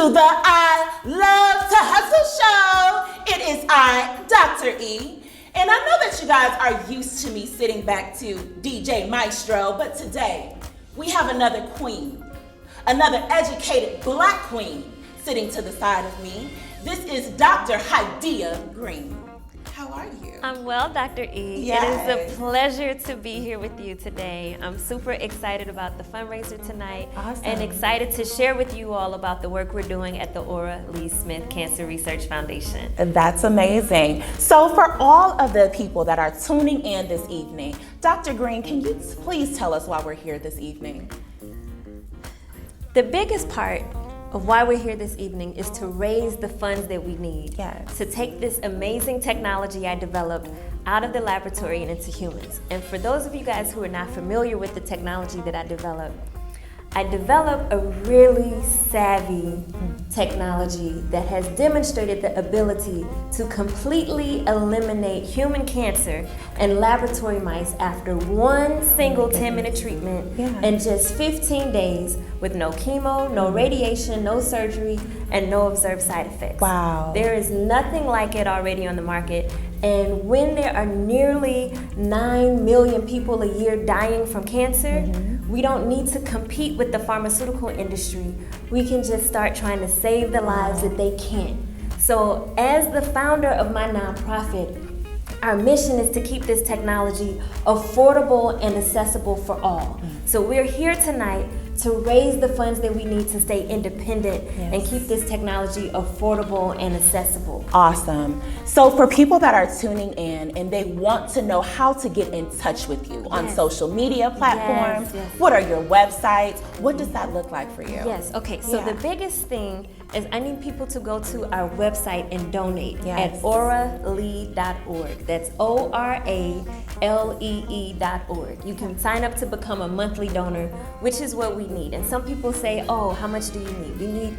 to the I Love to Hustle show. It is I, Dr. E. And I know that you guys are used to me sitting back to DJ Maestro, but today we have another queen, another educated Black queen sitting to the side of me. This is Dr. Hadiya Green. How are you? I'm well, Dr. E. Yes. It is a pleasure to be here with you today. I'm super excited about the fundraiser tonight. Awesome. And excited to share with you all about the work we're doing at the Ora Lee Smith Cancer Research Foundation. That's amazing. So for all of the people that are tuning in this evening, Dr. Green, can you please tell us why we're here this evening? The biggest part of why we're here this evening is to raise the funds that we need to take this amazing technology I developed out of the laboratory and into humans. And for those of you guys who are not familiar with the technology that I developed a really savvy technology that has demonstrated the ability to completely eliminate human cancer in laboratory mice after one single 10-minute treatment in just 15 days with no chemo, no radiation, no surgery, and no observed side effects. Wow. There is nothing like it already on the market. And when there are nearly 9 million people a year dying from cancer, we don't need to compete with the pharmaceutical industry. We can just start trying to save the lives that they can't. So as the founder of my nonprofit, our mission is to keep this technology affordable and accessible for all. So we're here tonight to raise the funds that we need to stay independent and keep this technology affordable and accessible. Awesome. So for people that are tuning in and they want to know how to get in touch with you on social media platforms, what are your websites? What does that look like for you? Yes, okay, so the biggest thing is I need people to go to our website and donate at oralee.org. That's ORALEE.org. You can sign up to become a monthly donor, which is what we need. And some people say, oh, how much do you need? We need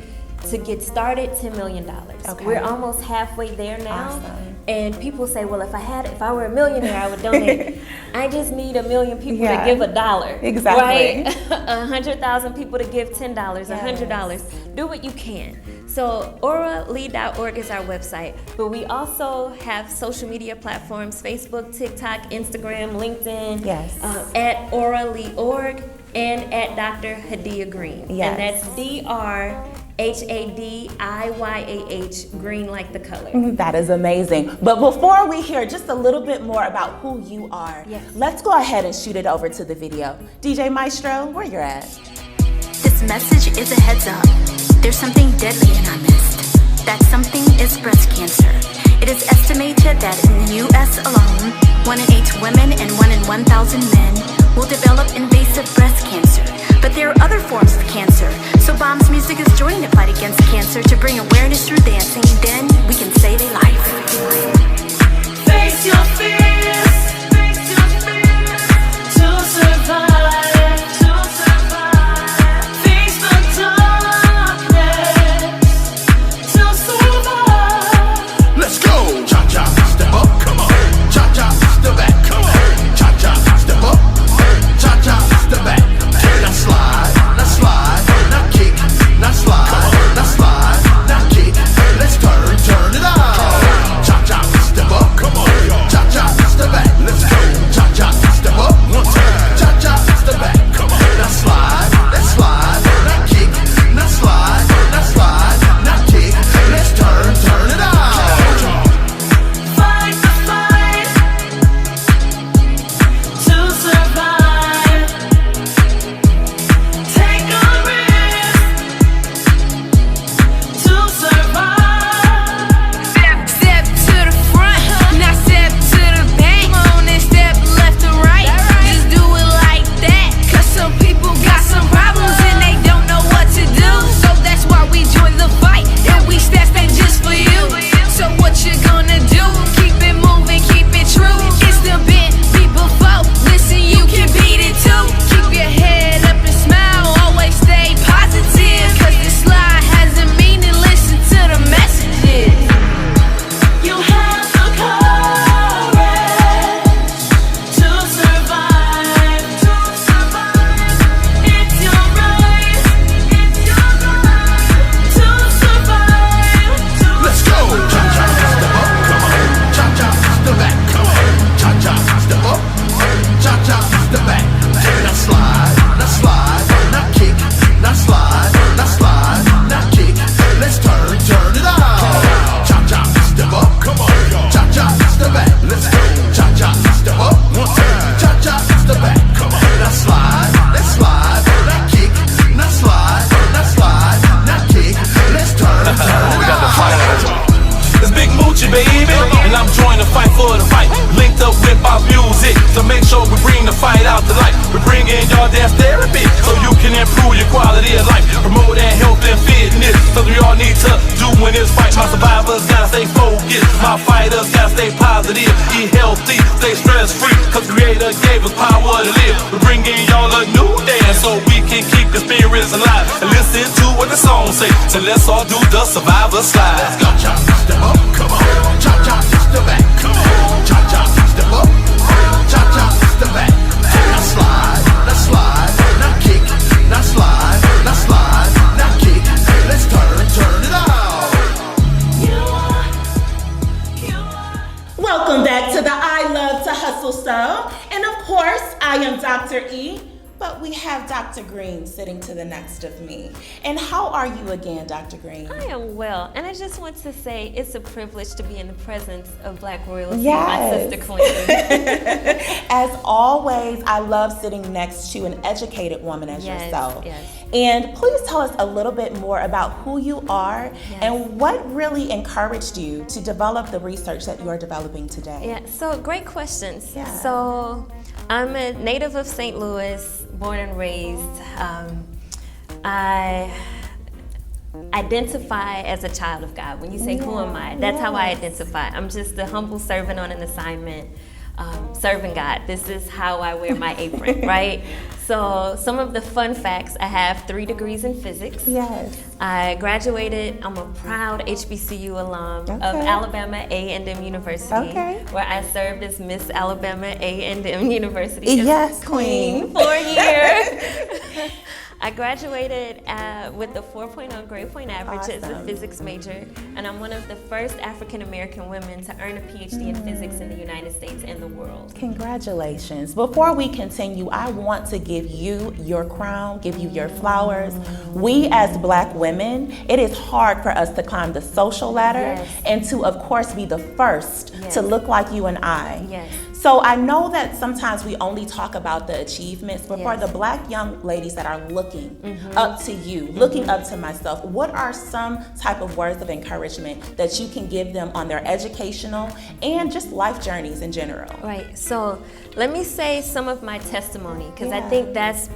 to get started $10 million. Okay. We're almost halfway there now. Awesome. And people say, well, if I were a millionaire, I would donate. I just need 1 million people to give $1. Exactly. Right? 100,000 people to give $10, $100. Do what you can. So oralee.org is our website, but we also have social media platforms, Facebook, TikTok, Instagram, LinkedIn, at oralee.org and at Dr. Hadiya Green. And that's DrHadiYah, green like the color. That is amazing. But before we hear just a little bit more about who you are, let's go ahead and shoot it over to the video. DJ Maestro, where you're at. This message is a heads up. There's something deadly in our midst. That something is breast cancer. It is estimated that in the U.S. alone, 1 in 8 women and 1 in 1,000 men will develop invasive breast cancer. But there are other forms of cancer. So Bomb's music is joining the fight against cancer to bring awareness through dancing. Then we can save a life. Face your fears. Face your fears. To survive. Face the darkness. To survive. Let's go. Cha-cha, step up, come on. Cha-cha, step back, come on. Cha-cha, step up. Cha-cha, step back. Now slide, now kick, now slide, now kick. Let's turn it on. Cha-cha, just gotta stay positive, eat healthy, stay stress free. Cause Creator gave us power to live. We're bringing y'all a new dance so we can keep the spirits alive. And listen to what the song say. So let's all do the survivor slide. Let's go, chop, step up, come on. Chop, chop, step back, come on. Chop, chop, step up. Chop, chop, step back. Now slide, now kick, now slide, now kick. Let's turn it out. Welcome back to the I Love to Hustle show. And of course, I am Dr. E, but we have Dr. Green sitting to the next of me. And how are you again, Dr. Green? I am well, and I just want to say it's a privilege to be in the presence of Black royalty, Yes. my sister queen. As always, I love sitting next to an educated woman as Yes, yourself. yes. And please tell us a little bit more about who you are and what really encouraged you to develop the research that you are developing today. Yeah, so great questions. Yeah. So I'm a native of St. Louis, born and raised. I identify as a child of God. When you say, who am I? That's how I identify. I'm just a humble servant on an assignment, serving God. This is how I wear my apron, right? So some of the fun facts, I have 3 degrees in physics. Yes. I graduated, I'm a proud HBCU alum of Alabama A&M University, where I served as Miss Alabama A&M University. Yes, queen. 4 years. I graduated with a 4.0 grade point average as a physics major, and I'm one of the first African American women to earn a PhD in physics in the United States and the world. Congratulations. Before we continue, I want to give you your crown, give you your flowers. We as Black women, it is hard for us to climb the social ladder and to, of course, be the first to look like you and I. Yes. So I know that sometimes we only talk about the achievements, but for the Black young ladies that are looking up to you, looking up to myself, what are some type of words of encouragement that you can give them on their educational and just life journeys in general? Right, so let me say some of my testimony, because I think that's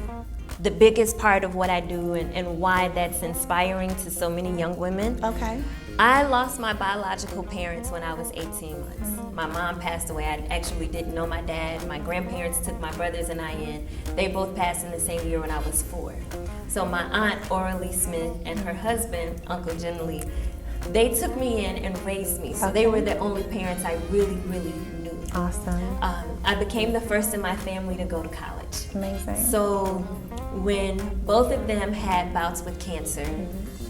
the biggest part of what I do and why that's inspiring to so many young women. Okay. I lost my biological parents when I was 18 months. My mom passed away. I actually didn't know my dad. My grandparents took my brothers and I in. They both passed in the same year when I was 4. So my aunt, Oralee Smith, and her husband, Uncle Jim Lee, they took me in and raised me. So they were the only parents I really, really knew. Awesome. I became the first in my family to go to college. Amazing. So when both of them had bouts with cancer,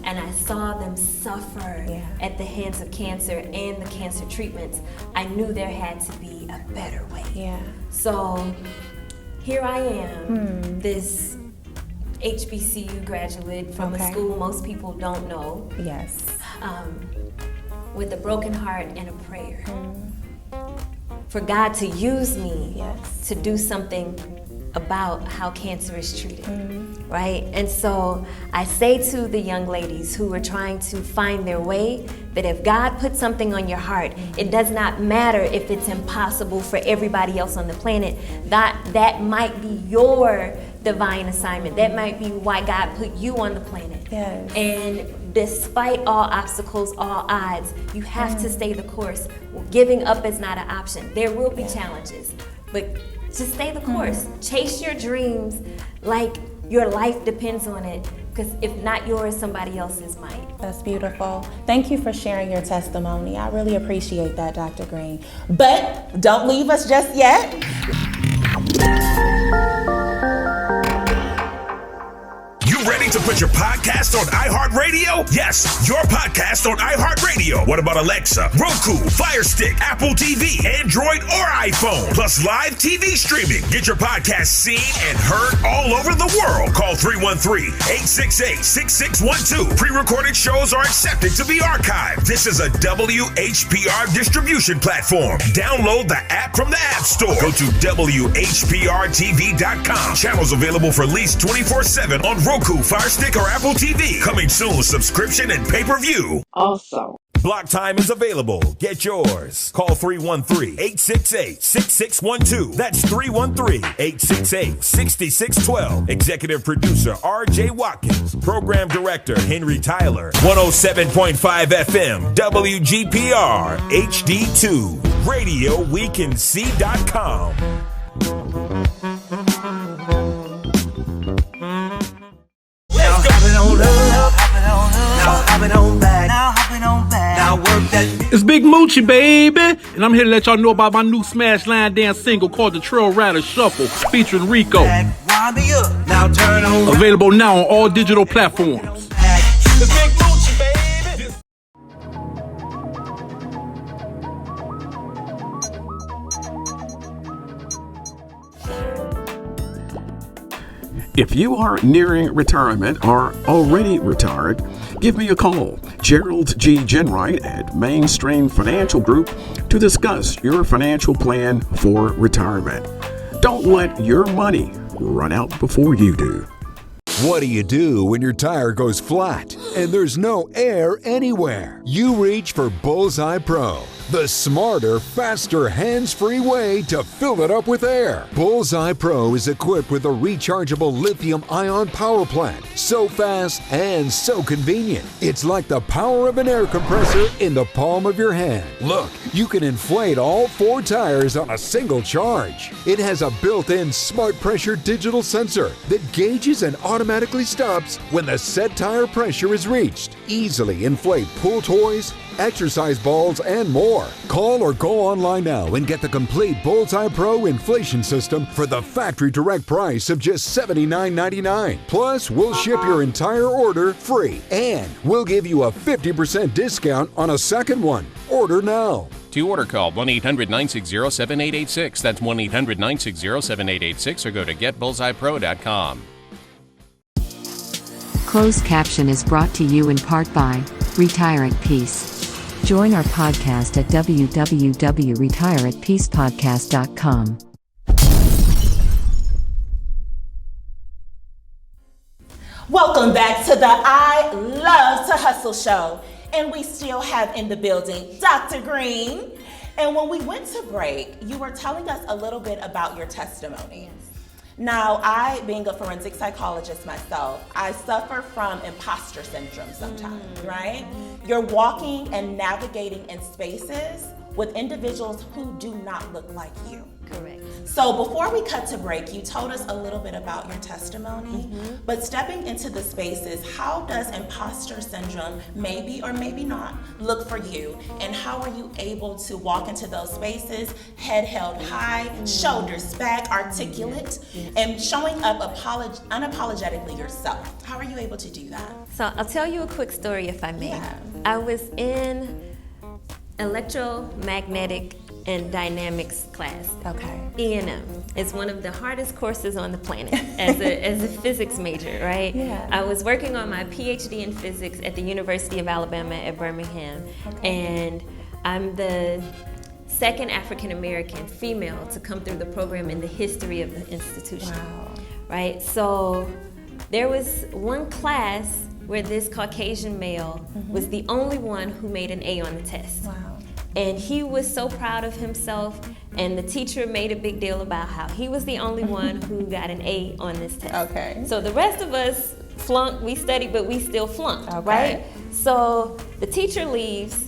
and I saw them suffer at the hands of cancer and the cancer treatments, I knew there had to be a better way. Yeah. So here I am, this HBCU graduate from a school most people don't know. Yes. With a broken heart and a prayer. For God to use me to do something about how cancer is treated, right? And so I say to the young ladies who are trying to find their way that if God put something on your heart, it does not matter if it's impossible for everybody else on the planet. That might be your divine assignment. That might be why God put you on the planet. Yes. And despite all obstacles, all odds, you have to stay the course. Giving up is not an option. There will be challenges, but just stay the course. Chase your dreams like your life depends on it, because if not yours, somebody else's might. That's beautiful. Thank you for sharing your testimony. I really appreciate that, Dr. Green. But don't leave us just yet. Ready to put your podcast on iHeartRadio? Yes, your podcast on iHeartRadio. What about Alexa, Roku, Fire Stick, Apple TV, Android, or iPhone? Plus live TV streaming. Get your podcast seen and heard all over the world. Call 313-868-6612. Pre-recorded shows are accepted to be archived. This is a WHPR distribution platform. Download the app from the App Store. Go to WHPRTV.com. Channels available for lease 24/7 on Roku, Fire Stick, or Apple TV. Coming soon, subscription and pay-per-view. Also, Block time is available. Get yours. Call 313-868-6612. That's 313-868-6612. Executive producer R.J. Watkins. Program director Henry Tyler. 107.5 FM WGPR HD2. RadioWeCanSee.com. It's Big Moochie, baby, and I'm here to let y'all know about my new Smash Line Dance single called The Trail Rider Shuffle, featuring Rico. Available now on all digital platforms. It's Big Moochie, baby. If you are nearing retirement or already retired, give me a call, Gerald G. Genwright at Mainstream Financial Group, to discuss your financial plan for retirement. Don't let your money run out before you do. What do you do when your tire goes flat and there's no air anywhere? You reach for Bullseye Pro, the smarter, faster, hands-free way to fill it up with air. Bullseye Pro is equipped with a rechargeable lithium-ion power plant. So fast and so convenient. It's like the power of an air compressor in the palm of your hand. Look, you can inflate all 4 tires on a single charge. It has a built-in smart pressure digital sensor that gauges and automatically stops when the set tire pressure is reached. Easily inflate pool toys, exercise balls, and more. Call or go online now and get the complete Bullseye Pro inflation system for the factory direct price of just $79.99. Plus, we'll ship your entire order free, and we'll give you a 50% discount on a second one. Order now. To order, call 1-800-960-7886. That's 1-800-960-7886, or go to getbullseyepro.com. Closed caption is brought to you in part by Retire at Peace. Join our podcast at www.retireatpeacepodcast.com. Welcome back to the I Love to Hustle show. And we still have in the building Dr. Green. And when we went to break, you were telling us a little bit about your testimony. Now, I, being a forensic psychologist myself, I suffer from imposter syndrome sometimes, right? You're walking and navigating in spaces with individuals who do not look like you. Correct. So before we cut to break, you told us a little bit about your testimony, but stepping into the spaces, how does imposter syndrome maybe or maybe not look for you? And how are you able to walk into those spaces, head held high, shoulders back, articulate, and showing up unapologetically yourself? How are you able to do that? So I'll tell you a quick story if I may. Yeah. I was in electromagnetic and dynamics class. Okay. E&M. It's one of the hardest courses on the planet as a physics major, right? Yeah. I was working on my PhD in physics at the University of Alabama at Birmingham, and I'm the second African American female to come through the program in the history of the institution. Wow. Right? So there was one class where this Caucasian male was the only one who made an A on the test. Wow. And he was so proud of himself, and the teacher made a big deal about how he was the only one who got an A on this test. Okay. So the rest of us flunked, we studied, but we still flunked, Okay. right? So the teacher leaves,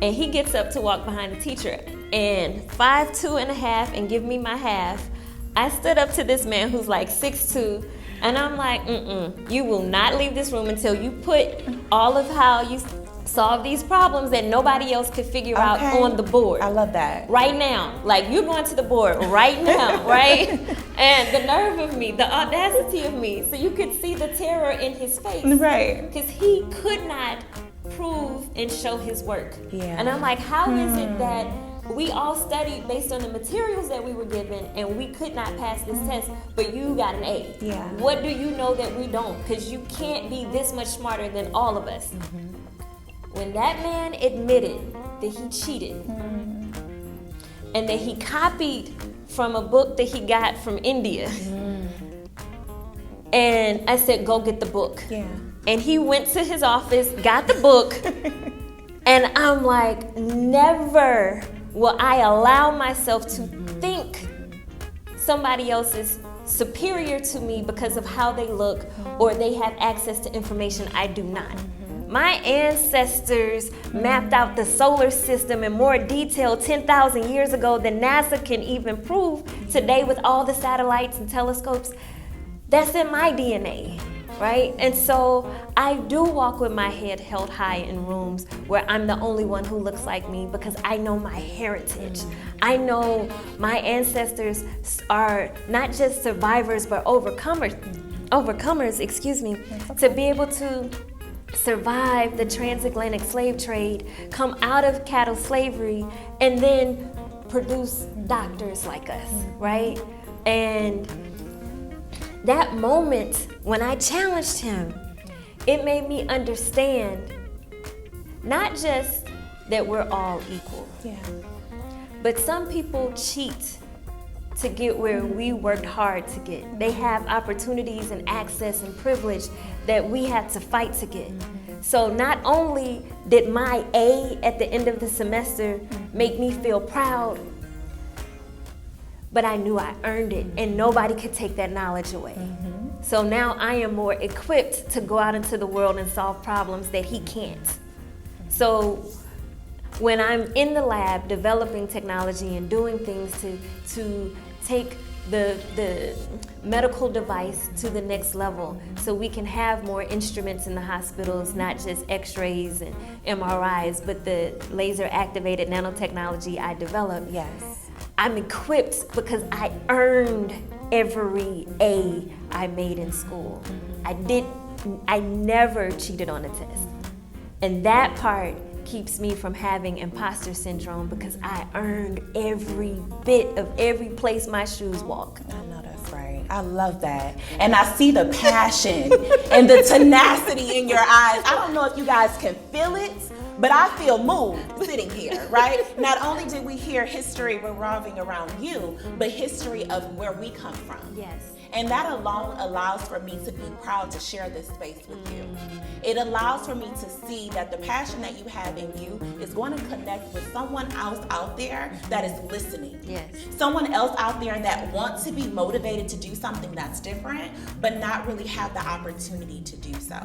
and he gets up to walk behind the teacher, and 5'2" and a half, and give me my half. I stood up to this man who's like 6'2", and I'm like, you will not leave this room until you put all of how you solve these problems that nobody else could figure out on the board. I love that. Right now. Like, you're going to the board right now, right? And the nerve of me, the audacity of me, so you could see the terror in his face. Right. Because he could not prove and show his work. Yeah. And I'm like, how is it that we all studied based on the materials that we were given and we could not pass this test, but you got an A? Yeah. What do you know that we don't? Because you can't be this much smarter than all of us. When that man admitted that he cheated and that he copied from a book that he got from India, and I said, go get the book. Yeah. And he went to his office, got the book, And I'm like, never will I allow myself to think somebody else is superior to me because of how they look or they have access to information I do not. My ancestors mapped out the solar system in more detail 10,000 years ago than NASA can even prove today with all the satellites and telescopes. That's in my DNA, right? And so I do walk with my head held high in rooms where I'm the only one who looks like me because I know my heritage. I know my ancestors are not just survivors but overcomers, to be able to survive the transatlantic slave trade, come out of chattel slavery, and then produce doctors like us, right? And that moment when I challenged him, it made me understand not just that we're all equal, but some people cheat to get where we worked hard to get. They have opportunities and access and privilege that we had to fight to get. So not only did my A at the end of the semester make me feel proud, but I knew I earned it and nobody could take that knowledge away. So now I am more equipped to go out into the world and solve problems that he can't. So when I'm in the lab developing technology and doing things to take the medical device to the next level so we can have more instruments in the hospitals, not just x-rays and MRIs, but the laser activated nanotechnology I developed. I'm equipped because I earned every A I made in school. I never cheated on a test. And that part keeps me from having imposter syndrome because I earned every bit of every place my shoes walk. I know that's right. I love that. And I see the passion and the tenacity in your eyes. I don't know if you guys can feel it, but I feel moved sitting here, right? Not only did we hear history revolving around you, but history of where we come from. Yes. And that alone allows for me to be proud to share this space with you. It allows for me to see that the passion that you have in you is going to connect with someone else out there that is listening. Yes. Someone else out there that wants to be motivated to do something that's different, but not really have the opportunity to do so.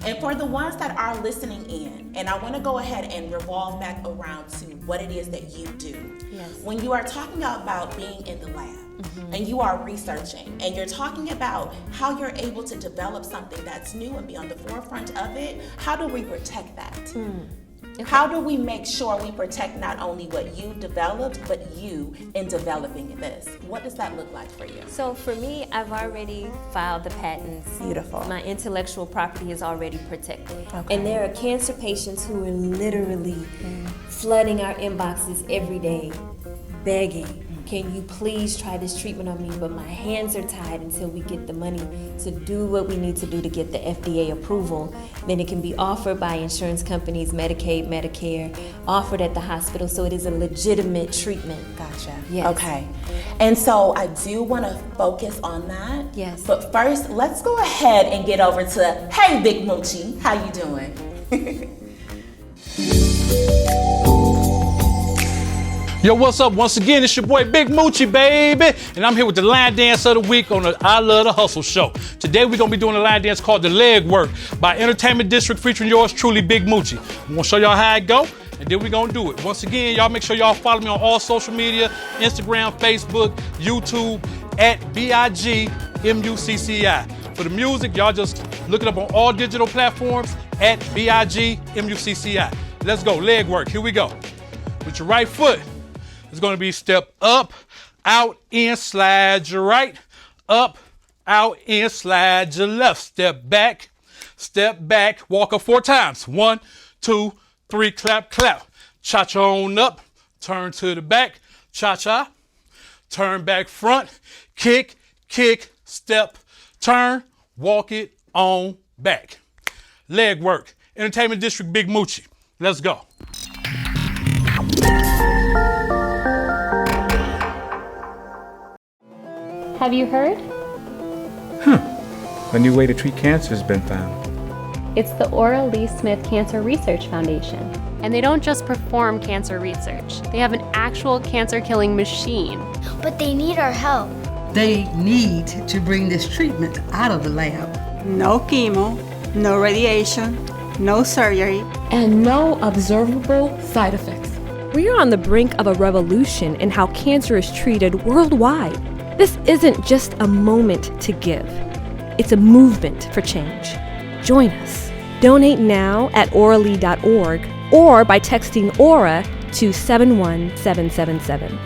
And for the ones that are listening in, and I want to go ahead and revolve back around to what it is that you do. Yes. When you are talking about being in the lab, and you are researching, and you're talking about how you're able to develop something that's new and be on the forefront of it, how do we protect that? Okay. How do we make sure we protect not only what you developed, but you in developing this? What does that look like for you? So for me, I've already filed the patents. Beautiful. My intellectual property is already protected. Okay. And there are cancer patients who are literally flooding our inboxes every day, begging, can you please try this treatment on me? But my hands are tied until we get the money to do what we need to do to get the FDA approval. Then it can be offered by insurance companies, Medicaid, Medicare, offered at the hospital, so it is a legitimate treatment. Gotcha. Yes. Okay. And so I do want to focus on that. Yes. But first, let's go ahead and get over to, hey, Big Moochie, how you doing? Yo, what's up? Once again, it's your boy Big Moochie, baby. And I'm here with the line dance of the week on the I Love the Hustle show. Today, we're going to be doing a line dance called The Leg Work by Entertainment District featuring yours truly, Big Moochie. I'm going to show y'all how it go, and then we're going to do it. Once again, y'all make sure y'all follow me on all social media, Instagram, Facebook, YouTube, at BIGMUCCI. For the music, y'all just look it up on all digital platforms at BIGMUCCI. Let's go, leg work, here we go. With your right foot, it's gonna be step up, out, in, slide your right, up, out, in, slide your left. Step back, walk up 4 times. 1, 2, 3, clap, clap. Cha-cha on up, turn to the back, cha-cha, turn back front, kick, kick, step, turn, walk it on back. Leg work, Entertainment District, Big Moochie. Let's go. Have you heard? A new way to treat cancer has been found. It's the Oral Lee Smith Cancer Research Foundation. And they don't just perform cancer research. They have an actual cancer-killing machine. But they need our help. They need to bring this treatment out of the lab. No chemo, no radiation, no surgery, and no observable side effects. We are on the brink of a revolution in how cancer is treated worldwide. This isn't just a moment to give. It's a movement for change. Join us. Donate now at auralee.org or by texting AURA to 71777.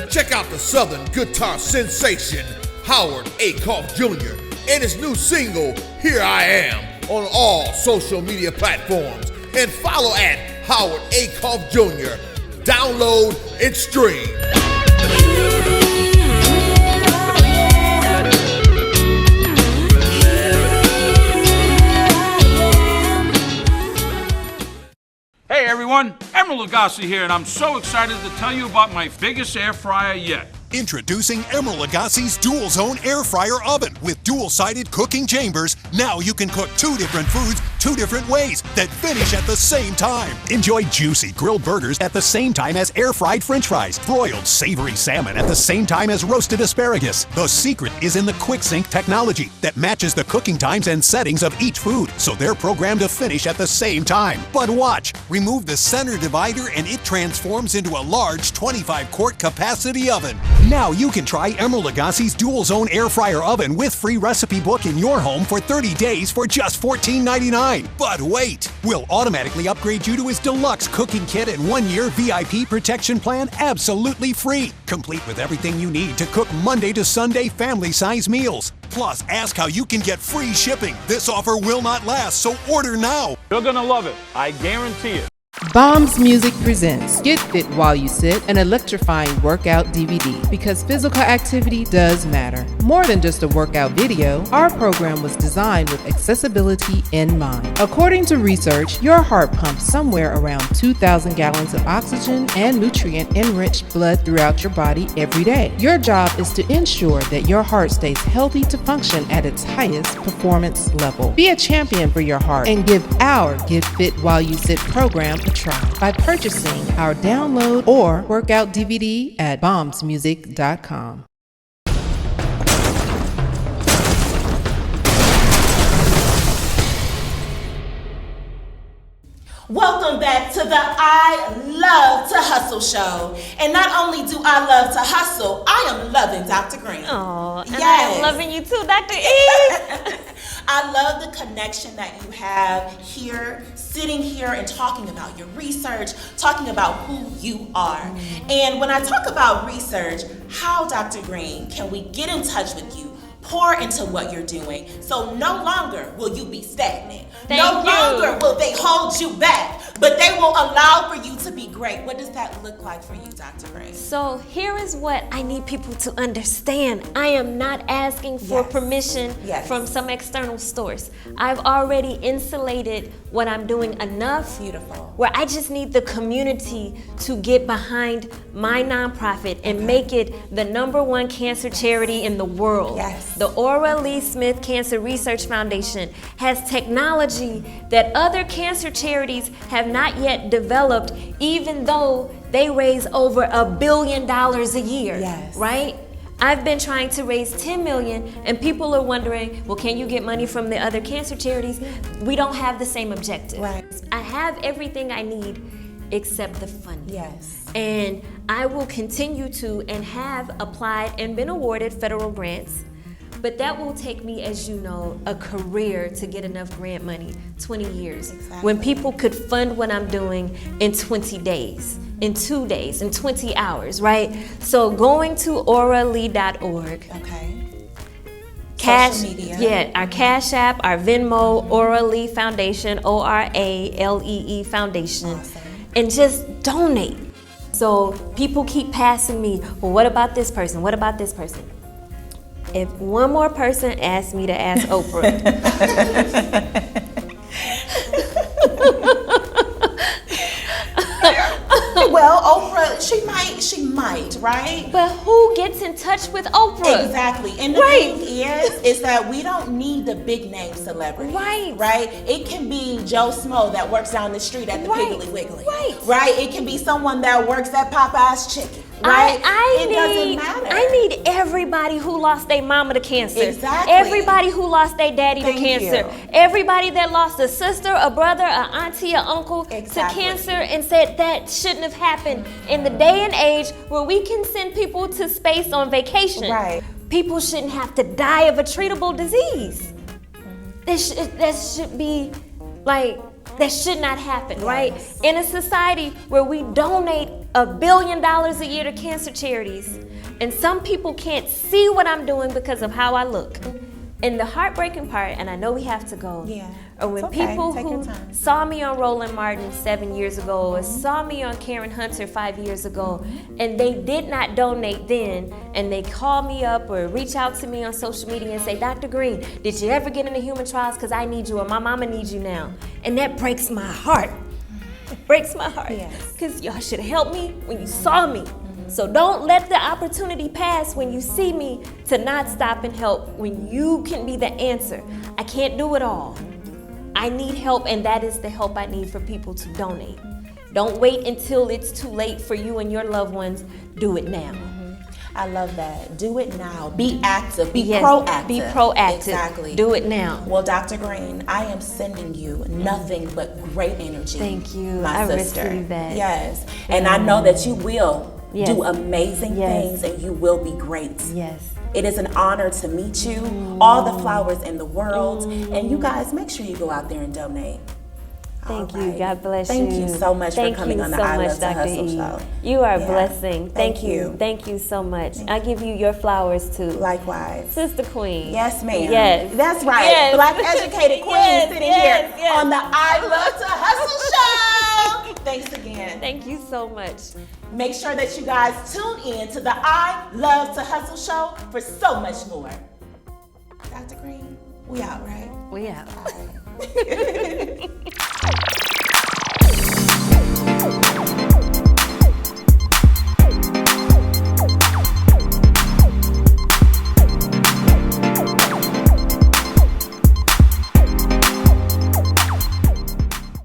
Check out the Southern guitar sensation, Howard Acuff Jr., and his new single, Here I Am, on all social media platforms. And follow at Howard Acuff Jr. Download and stream. Hey everyone, Emerald Lagasse here, and I'm so excited to tell you about my biggest air fryer yet. Introducing Emerald Lagasse's Dual Zone Air Fryer Oven with dual-sided cooking chambers. Now you can cook 2 different foods 2 different ways that finish at the same time. Enjoy juicy grilled burgers at the same time as air-fried French fries. Broiled savory salmon at the same time as roasted asparagus. The secret is in the QuickSync technology that matches the cooking times and settings of each food, so they're programmed to finish at the same time. But watch, remove the center divider and it transforms into a large 25-quart capacity oven. Now you can try Emerald Lagasse's Dual Zone Air Fryer Oven with free recipe book in your home for 30 days for just $14.99. But wait, we'll automatically upgrade you to his deluxe cooking kit and 1-year VIP protection plan absolutely free, complete with everything you need to cook Monday to Sunday family-size meals. Plus, ask how you can get free shipping. This offer will not last, so order now. You're gonna love it, I guarantee it. Bombs Music presents Get Fit While You Sit, an electrifying workout DVD, because physical activity does matter. More than just a workout video, our program was designed with accessibility in mind. According to research, your heart pumps somewhere around 2,000 gallons of oxygen and nutrient-enriched blood throughout your body every day. Your job is to ensure that your heart stays healthy to function at its highest performance level. Be a champion for your heart and give our Get Fit While You Sit program a try by purchasing our download or workout DVD at bombsmusic.com. Welcome back to the I Love to Hustle show. And not only do I love to hustle, I am loving Dr. Green. Oh, and yes. I am loving you too, Dr. E. I love the connection that you have here, sitting here and talking about your research, talking about who you are. And when I talk about research, how, Dr. Green, can we get in touch with you? Pour into what you're doing. So no longer will you be stagnant. No longer will they hold you back, but they will allow for you to be great. What does that look like for you, Dr. Gray? So here is what I need people to understand. I am not asking for permission from some external source. I've already insulated what I'm doing enough where I just need the community to get behind my nonprofit and make it the #1 cancer charity in the world. The Aura Lee Smith Cancer Research Foundation has technology that other cancer charities have not yet developed, even though they raise over $1 billion a year, right? I've been trying to raise 10 million and people are wondering, well, can you get money from the other cancer charities? We don't have the same objective. I have everything I need except the funding. And I will continue to and have applied and been awarded federal grants. But that will take me, as you know, a career to get enough grant money, 20 years. When people could fund what I'm doing in 20 days, in 2 days, in 20 hours, right? So going to auralee.org. Cash, our Cash App, our Venmo, Aura Lee Foundation, ORALEE Foundation, and just donate. So people keep passing me, well, what about this person? What about this person? If one more person asks me to ask Oprah, well, Oprah, she might, right? But who gets in touch with Oprah. Exactly. And the thing is that we don't need the big name celebrity. Right? It can be Joe Smo that works down the street at the Piggly Wiggly. Right? It can be someone that works at Popeye's Chicken. Right? It doesn't matter. I need everybody who lost their mama to cancer. Exactly. Everybody who lost their daddy to cancer. Everybody that lost a sister, a brother, an auntie, an uncle to cancer and said that shouldn't have happened. In the day and age where we can send people to space on vacation, people shouldn't have to die of a treatable disease. That should be like, that should not happen, right? In a society where we donate $1 billion a year to cancer charities, and some people can't see what I'm doing because of how I look. And the heartbreaking part, and I know we have to go, or when people who saw me on Roland Martin 7 years ago, or saw me on Karen Hunter 5 years ago, and they did not donate then, and they call me up or reach out to me on social media and say, Dr. Green, did you ever get into human trials? Because I need you, or my mama needs you now. And that breaks my heart. It breaks my heart. Because y'all should have helped me when you saw me. So don't let the opportunity pass when you see me to not stop and help when you can be the answer. I can't do it all. I need help, and that is the help I need for people to donate. Don't wait until it's too late for you and your loved ones. Do it now. I love that. Do it now. Be active. Be proactive. Be proactive. Exactly. Do it now. Well, Dr. Green, I am sending you nothing but great energy. Thank you. My sister. I receive that. Yes. And I know that you will do amazing things, and you will be great. Yes. It is an honor to meet you. All the flowers in the world. And you guys, make sure you go out there and donate. Thank you. God bless Thank you. you so much for coming on the I Love to Hustle show. You are a blessing. Thank you. Thank you so much. I give you your flowers too. Likewise. Sister Queen. Yes, ma'am. Yes. That's right. Yes. Black educated queen sitting here on the I Love to Hustle show. Thanks again. Thank you so much. Make sure that you guys tune in to the I Love to Hustle show for so much more. Dr. Green, we out, right? We out. All right.